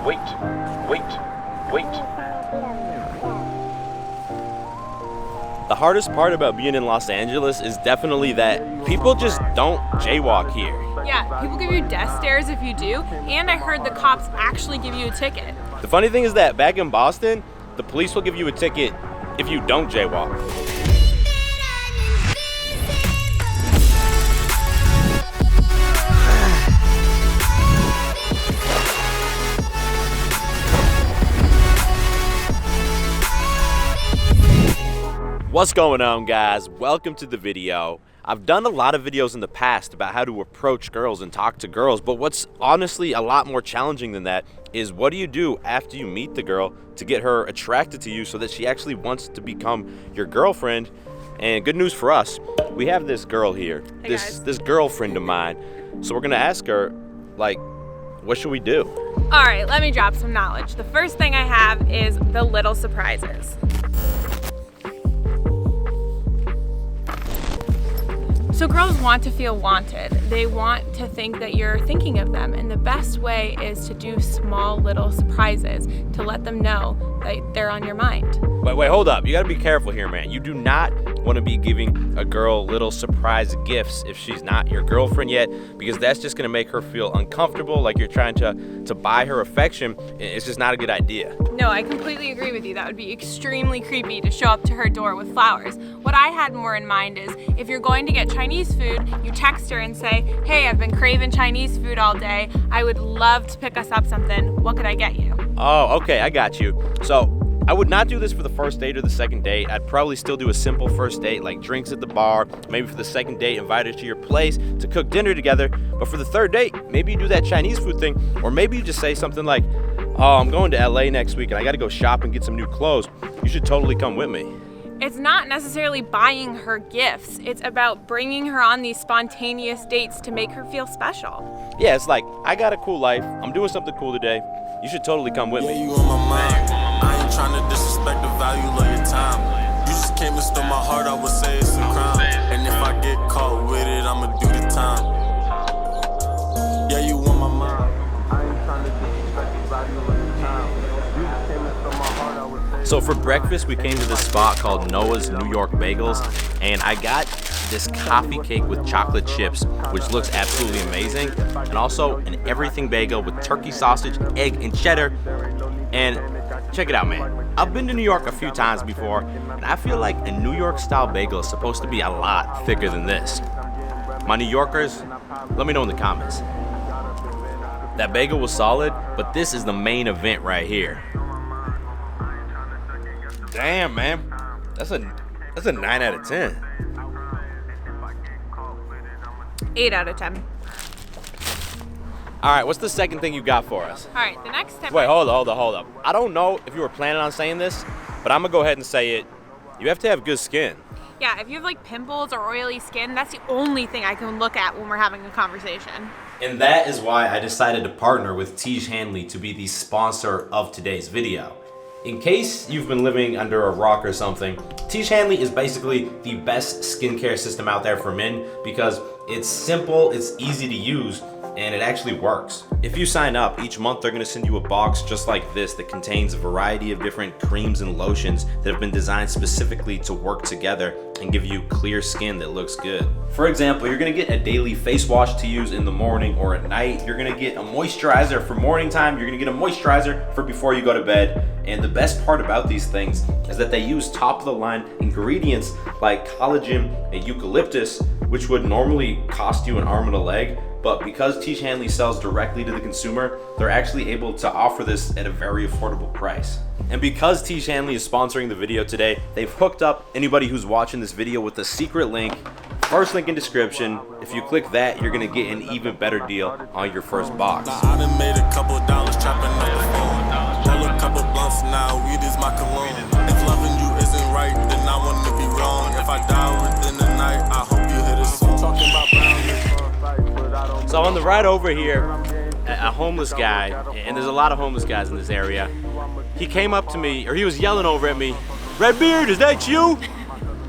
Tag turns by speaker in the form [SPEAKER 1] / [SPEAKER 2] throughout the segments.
[SPEAKER 1] Wait. The hardest part about being in Los Angeles is definitely that people just don't jaywalk here.
[SPEAKER 2] Yeah, people give you death stares if you do, and I heard the cops actually give you a ticket.
[SPEAKER 1] The funny thing is that back in Boston, the police will give you a ticket if you don't jaywalk. What's going on, guys? Welcome to the video. I've done a lot of videos in the past about how to approach girls and talk to girls, but what's honestly a lot more challenging than that is what do you do after you meet the girl to get her attracted to you so that she actually wants to become your girlfriend? And good news for us, we have this girl here, this girlfriend of mine. So we're gonna ask her, like, what should we do?
[SPEAKER 2] All right, let me drop some knowledge. The first thing I have is the little surprises. So girls want to feel wanted. They want to think that you're thinking of them, and the best way is to do small little surprises to let them know that they're on your mind.
[SPEAKER 1] Wait, hold up. You gotta be careful here, man. You do not want to be giving a girl little surprise gifts if she's not your girlfriend yet, because that's just gonna make her feel uncomfortable, like you're trying to buy her affection. It's just not a good idea.
[SPEAKER 2] No, I completely agree with you. That would be extremely creepy to show up to her door with flowers. What I had more in mind is if you're going to get Chinese food, you text her and say, hey, I've been craving Chinese food all day. I would love to pick us up something. What could I get you?
[SPEAKER 1] Oh, okay, I got you. So I would not do this for the first date or the second date. I'd probably still do a simple first date, like drinks at the bar. Maybe for the second date, invite her to your place to cook dinner together. But for the third date, maybe you do that Chinese food thing, or maybe you just say something like, oh, I'm going to LA next week and I gotta go shop and get some new clothes. You should totally come with me.
[SPEAKER 2] It's not necessarily buying her gifts. It's about bringing her on these spontaneous dates to make her feel special.
[SPEAKER 1] Yeah, it's like, I got a cool life. I'm doing something cool today. You should totally come with me.
[SPEAKER 3] Yeah, you on my mind. I ain't trying to disrespect the value of your time. You just came and stole my heart, I would say it's a crime. And if I get caught with it, I'ma do the time. Yeah, you on my mind. I ain't trying to disrespect the value of your time. You just came and stole my heart, I would say.
[SPEAKER 1] So for breakfast, we came to this spot called Noah's New York Bagels, and I got this coffee cake with chocolate chips, which looks absolutely amazing, and also an everything bagel with turkey sausage, egg, and cheddar. And check it out, man. I've been to New York a few times before, and I feel like a New York style bagel is supposed to be a lot thicker than this. My New Yorkers, let me know in the comments. That bagel was solid, but this is the main event right here. Damn, man. That's a 9 out of 10.
[SPEAKER 2] 8 out of 10.
[SPEAKER 1] All right, what's the second thing you got for us?
[SPEAKER 2] All right, the next step.
[SPEAKER 1] Wait, hold up. I don't know if you were planning on saying this, but I'm gonna go ahead and say it. You have to have good skin.
[SPEAKER 2] Yeah, if you have like pimples or oily skin, that's the only thing I can look at when we're having a conversation.
[SPEAKER 1] And that is why I decided to partner with Tiege Hanley to be the sponsor of today's video. In case you've been living under a rock or something, Tiege Hanley is basically the best skincare system out there for men because it's simple, it's easy to use, and it actually works. If you sign up, each month they're gonna send you a box just like this that contains a variety of different creams and lotions that have been designed specifically to work together and give you clear skin that looks good. For example, you're gonna get a daily face wash to use in the morning or at night. You're gonna get a moisturizer for morning time. You're gonna get a moisturizer for before you go to bed. And the best part about these things is that they use top of the line ingredients like collagen and eucalyptus, which would normally cost you an arm and a leg. But because Tiege Hanley sells directly to the consumer, they're actually able to offer this at a very affordable price. And because Tiege Hanley is sponsoring the video today, they've hooked up anybody who's watching this video with a secret link. First link in description. If you click that, you're gonna get an even better deal on your first box.
[SPEAKER 3] Now I done made a couple dollars trapping up the phone. Roll a couple blunts now, weed is my cologne. If loving you isn't right, then I want to be wrong. If I die within the night, I hope you hit a song. Talking about brown.
[SPEAKER 1] So on the ride over here, a homeless guy, and there's a lot of homeless guys in this area, he came up to me, or he was yelling over at me, "Redbeard, is that you?"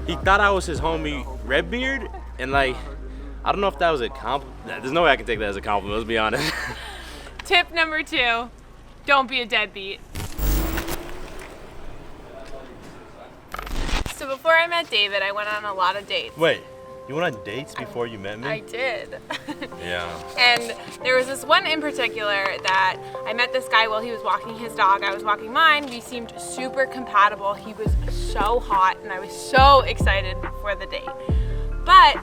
[SPEAKER 1] He thought I was his homie Redbeard, and like, I don't know if that was a compliment. There's no way I can take that as a compliment, let's be honest.
[SPEAKER 2] Tip number 2, Don't be a deadbeat. So before I met David, I went on a lot of dates.
[SPEAKER 4] Wait, you went on dates before you met me?
[SPEAKER 2] I did.
[SPEAKER 4] Yeah.
[SPEAKER 2] And there was this one in particular that I met this guy while he was walking his dog. I was walking mine. We seemed super compatible. He was so hot and I was so excited for the date. But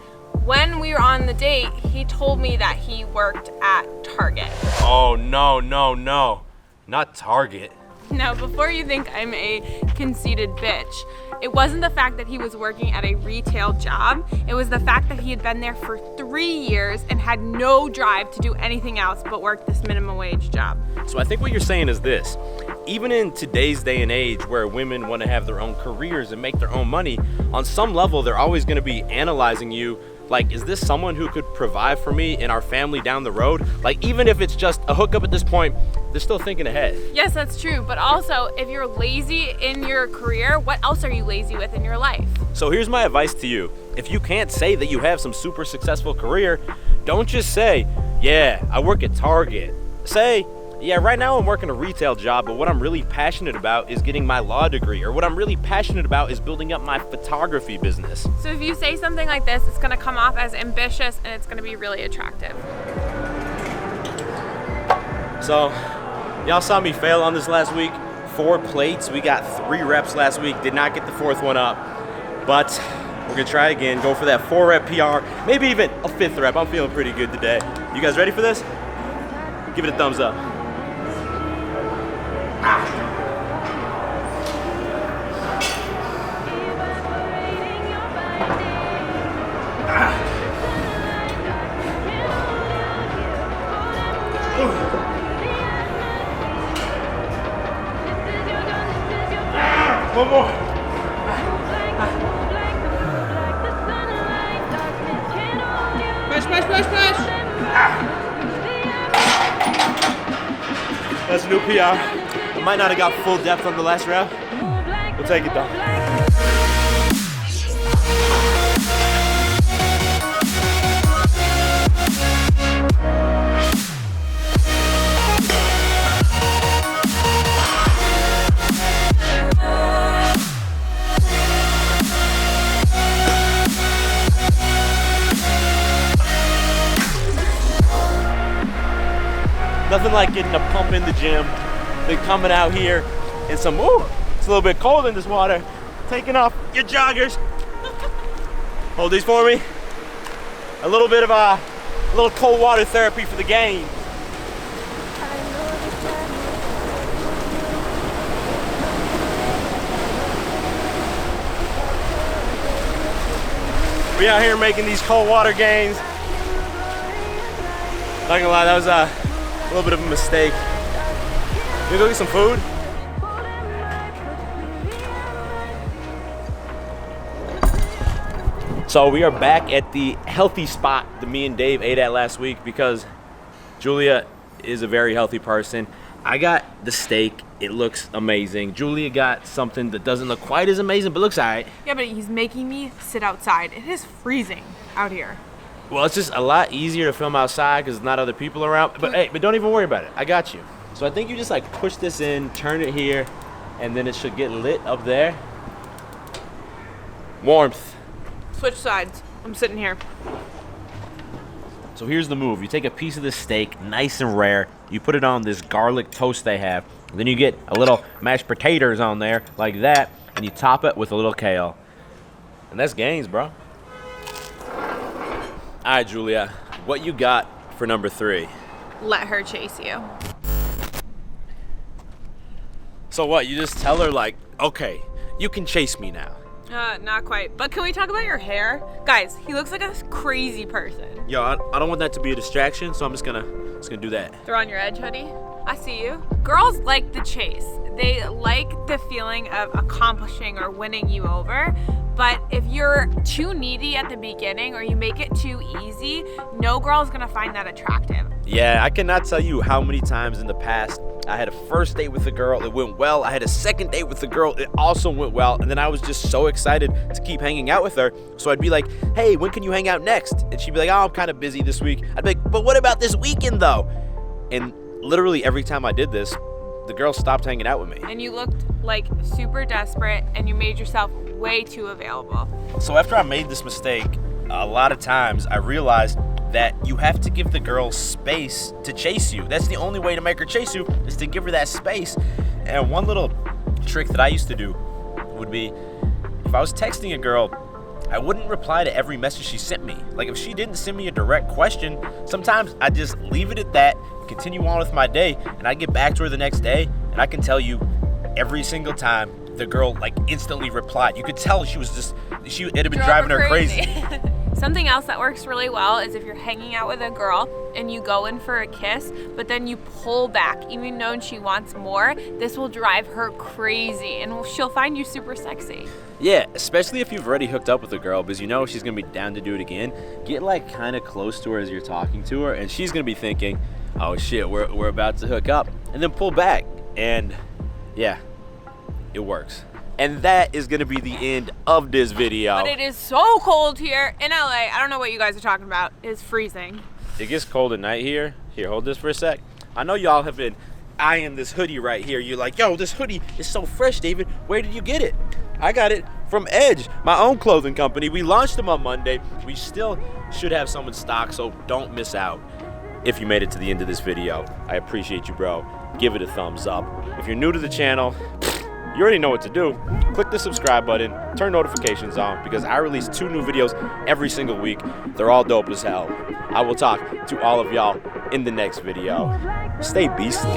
[SPEAKER 2] when we were on the date, he told me that he worked at Target.
[SPEAKER 4] Oh, no. Not Target.
[SPEAKER 2] Now, before you think I'm a conceited bitch, it wasn't the fact that he was working at a retail job. It was the fact that he had been there for 3 years and had no drive to do anything else but work this minimum wage job.
[SPEAKER 1] So I think what you're saying is this. Even in today's day and age where women want to have their own careers and make their own money, on some level they're always going to be analyzing you like, is this someone who could provide for me and our family down the road? Like, even if it's just a hookup at this point, they're still thinking ahead.
[SPEAKER 2] Yes, that's true. But also, if you're lazy in your career, what else are you lazy with in your life?
[SPEAKER 1] So here's my advice to you. If you can't say that you have some super successful career, don't just say, yeah, I work at Target. Say, yeah, right now I'm working a retail job, but what I'm really passionate about is getting my law degree, or what I'm really passionate about is building up my photography business.
[SPEAKER 2] So if you say something like this, it's gonna come off as ambitious and it's gonna be really attractive.
[SPEAKER 1] So, y'all saw me fail on this last week. 4 plates, we got 3 reps last week, did not get the 4th one up, but we're gonna try again, go for that 4 rep PR, maybe even a 5th rep. I'm feeling pretty good today. You guys ready for this? Give it a thumbs up.
[SPEAKER 4] One more.
[SPEAKER 2] Push.
[SPEAKER 1] That's a new PR. I might not have got full depth on the last rep. We'll take it though. Nothing like getting a pump in the gym, then coming out here in some, ooh, it's a little bit cold in this water, taking off your joggers. Hold these for me. A little bit of a little cold water therapy for the game. We out here making these cold water gains. Not gonna lie, that was a little bit of a mistake. Can we go get some food? So we are back at the healthy spot that me and Dave ate at last week because Julia is a very healthy person. I got the steak. It looks amazing. Julia got something that doesn't look quite as amazing, but looks all right.
[SPEAKER 2] Yeah, but he's making me sit outside. It is freezing out here.
[SPEAKER 1] Well, it's just a lot easier to film outside because there's not other people around. But hey, don't even worry about it. I got you. So I think you just like push this in, turn it here, and then it should get lit up there. Warmth.
[SPEAKER 2] Switch sides. I'm sitting here.
[SPEAKER 1] So here's the move. You take a piece of this steak, nice and rare. You put it on this garlic toast they have. Then you get a little mashed potatoes on there like that, and you top it with a little kale. And that's gains, bro. All right, Julia, what you got for number 3?
[SPEAKER 2] Let her chase you.
[SPEAKER 1] So what, you just tell her like, okay, you can chase me now.
[SPEAKER 2] Not quite. But can we talk about your hair? Guys, he looks like a crazy person.
[SPEAKER 1] Yo, I don't want that to be a distraction, so I'm just gonna do that.
[SPEAKER 2] Throw on your edge hoodie. I see you. Girls like the chase. They like the feeling of accomplishing or winning you over. But if you're too needy at the beginning or you make it too easy, no girl's gonna find that attractive.
[SPEAKER 1] Yeah, I cannot tell you how many times in the past I had a first date with a girl, it went well. I had a second date with a girl, it also went well. And then I was just so excited to keep hanging out with her. So I'd be like, hey, when can you hang out next? And she'd be like, oh, I'm kind of busy this week. I'd be like, but what about this weekend though? And literally every time I did this, the girl stopped hanging out with me.
[SPEAKER 2] And you looked like super desperate, and you made yourself way too available.
[SPEAKER 1] So after I made this mistake, a lot of times I realized that you have to give the girl space to chase you. That's the only way to make her chase you, is to give her that space. And one little trick that I used to do would be, if I was texting a girl, I wouldn't reply to every message she sent me. Like, if she didn't send me a direct question, sometimes I just leave it at that, continue on with my day, and I get back to her the next day, and I can tell you every single time the girl like instantly replied. You could tell it had been driving her crazy.
[SPEAKER 2] Something else that works really well is if you're hanging out with a girl and you go in for a kiss, but then you pull back, even though she wants more. This will drive her crazy, and she'll find you super sexy.
[SPEAKER 1] Yeah, especially if you've already hooked up with a girl, because you know she's gonna be down to do it again. Get like kind of close to her as you're talking to her, and she's gonna be thinking, oh shit, we're about to hook up, and then pull back, and yeah, it works. And that is gonna be the end of this video.
[SPEAKER 2] But it is so cold here in LA. I don't know what you guys are talking about. It's freezing.
[SPEAKER 1] It gets cold at night here. Here, hold this for a sec. I know y'all have been eyeing this hoodie right here. You're like, yo, this hoodie is so fresh, David. Where did you get it? I got it from Edge, my own clothing company. We launched them on Monday. We still should have some in stock, so don't miss out. If you made it to the end of this video, I appreciate you, bro. Give it a thumbs up. If you're new to the channel, you already know what to do. Click the subscribe button, turn notifications on, because I release 2 new videos every single week. They're all dope as hell. I will talk to all of y'all in the next video. Stay beastly.